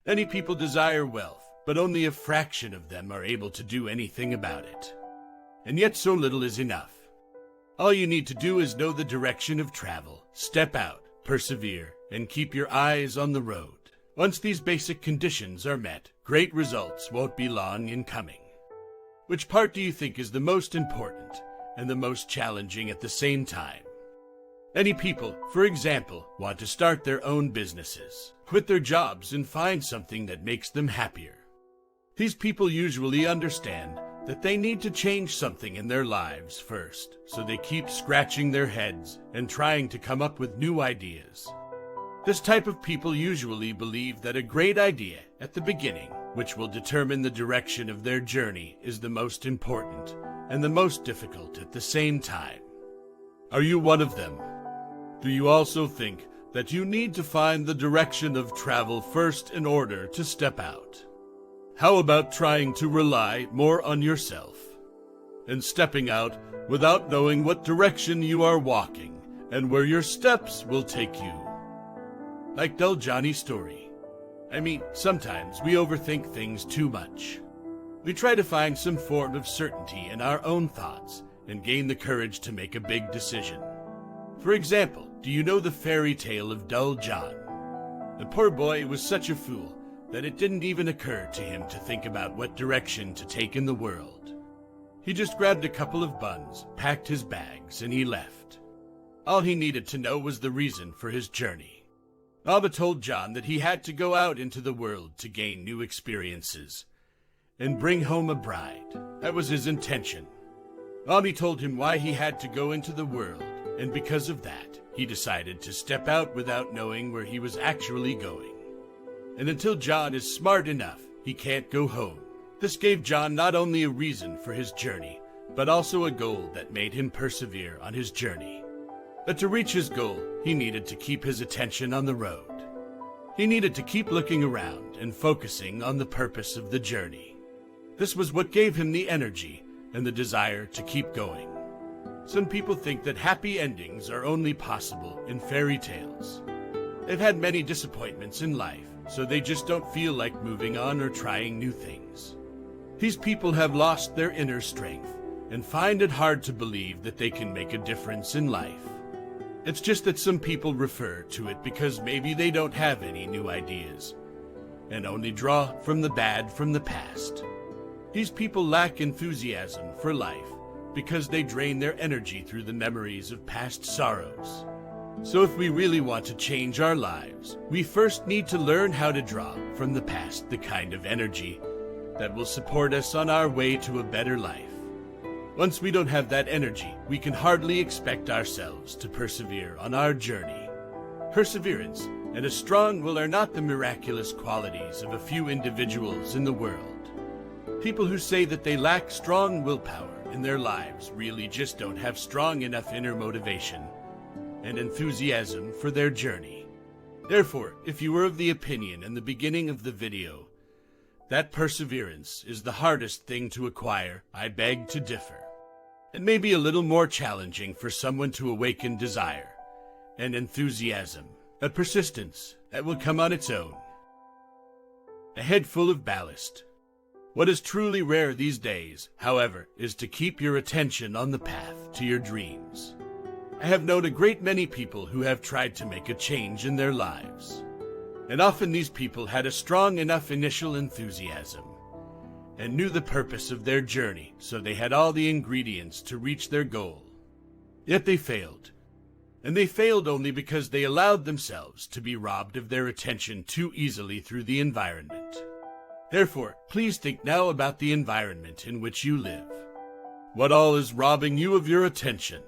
Many people desire wealth, but only a fraction of them are able to do anything about it. And yet so little is enough. All you need to do is know the direction of travel, step out, persevere, and keep your eyes on the road. Once these basic conditions are met, great results won't be long in coming. Which part do you think is the most important and the most challenging at the same time? Many people, for example, want to start their own businesses, quit their jobs, and find something that makes them happier. These people usually understand that they need to change something in their lives first, so they keep scratching their heads and trying to come up with new ideas. This type of people usually believe that a great idea at the beginning, which will determine the direction of their journey, is the most important and the most difficult at the same time. Are you one of them? Do you also think that you need to find the direction of travel first in order to step out? How about trying to rely more on yourself and stepping out without knowing what direction you are walking and where your steps will take you? Like Dull Johnny's story. Sometimes we overthink things too much. We try to find some form of certainty in our own thoughts and gain the courage to make a big decision. For example, do you know the fairy tale of Dull John? The poor boy was such a fool that it didn't even occur to him to think about what direction to take in the world. He just grabbed a couple of buns, packed his bags, and he left. All he needed to know was the reason for his journey. Baba told John that he had to go out into the world to gain new experiences and bring home a bride. That was his intention. Bobby told him why he had to go into the world, and because of that, he decided to step out without knowing where he was actually going. And until John is smart enough, he can't go home. This gave John not only a reason for his journey, but also a goal that made him persevere on his journey. But to reach his goal, he needed to keep his attention on the road. He needed to keep looking around and focusing on the purpose of the journey. This was what gave him the energy and the desire to keep going. Some people think that happy endings are only possible in fairy tales. They've had many disappointments in life, so they just don't feel like moving on or trying new things. These people have lost their inner strength and find it hard to believe that they can make a difference in life. It's just that some people refer to it because maybe they don't have any new ideas and only draw from the bad from the past. These people lack enthusiasm for life because they drain their energy through the memories of past sorrows. So if we really want to change our lives, we first need to learn how to draw from the past the kind of energy that will support us on our way to a better life. Once we don't have that energy, we can hardly expect ourselves to persevere on our journey. Perseverance and a strong will are not the miraculous qualities of a few individuals in the world. People who say that they lack strong willpower in their lives really just don't have strong enough inner motivation and enthusiasm for their journey. Therefore, if you were of the opinion in the beginning of the video that perseverance is the hardest thing to acquire, I beg to differ. It may be a little more challenging for someone to awaken desire and enthusiasm, a persistence that will come on its own. A head full of ballast. What is truly rare these days, however, is to keep your attention on the path to your dreams. I have known a great many people who have tried to make a change in their lives. And often these people had a strong enough initial enthusiasm and knew the purpose of their journey, so they had all the ingredients to reach their goal. Yet they failed. And they failed only because they allowed themselves to be robbed of their attention too easily through the environment. Therefore, please think now about the environment in which you live. What all is robbing you of your attention?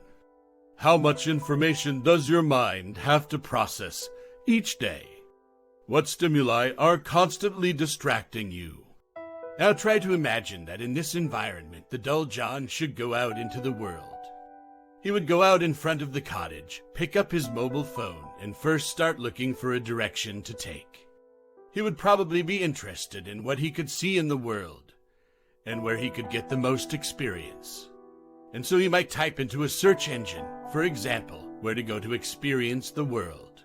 How much information does your mind have to process each day? What stimuli are constantly distracting you? Now try to imagine that in this environment, the Dull John should go out into the world. He would go out in front of the cottage, pick up his mobile phone, and first start looking for a direction to take. He would probably be interested in what he could see in the world and where he could get the most experience. And so he might type into a search engine, for example, where to go to experience the world.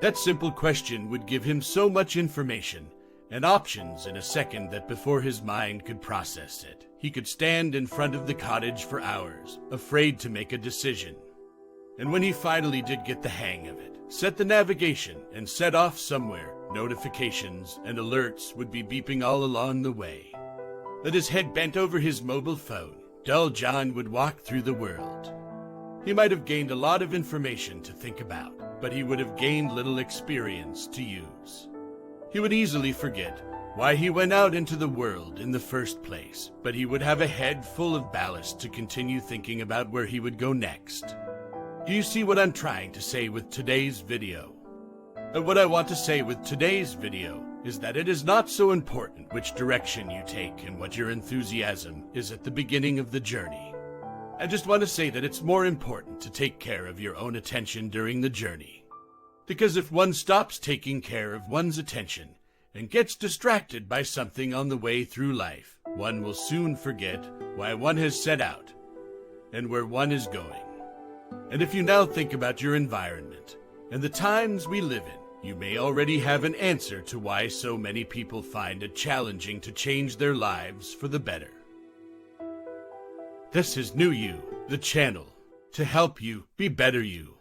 That simple question would give him so much information and options in a second that before his mind could process it, he could stand in front of the cottage for hours, afraid to make a decision. And when he finally did get the hang of it, set the navigation and set off somewhere, notifications and alerts would be beeping all along the way. With his head bent over his mobile phone, Dull John would walk through the world. He might have gained a lot of information to think about, but he would have gained little experience to use. He would easily forget why he went out into the world in the first place, but he would have a head full of ballast to continue thinking about where he would go next. Do you see what I'm trying to say with today's video? And what I want to say with today's video is that it is not so important which direction you take and what your enthusiasm is at the beginning of the journey. I just want to say that it's more important to take care of your own attention during the journey. Because if one stops taking care of one's attention and gets distracted by something on the way through life, one will soon forget why one has set out and where one is going. And if you now think about your environment and the times we live in, you may already have an answer to why so many people find it challenging to change their lives for the better. This is New You, the channel to help you be better you.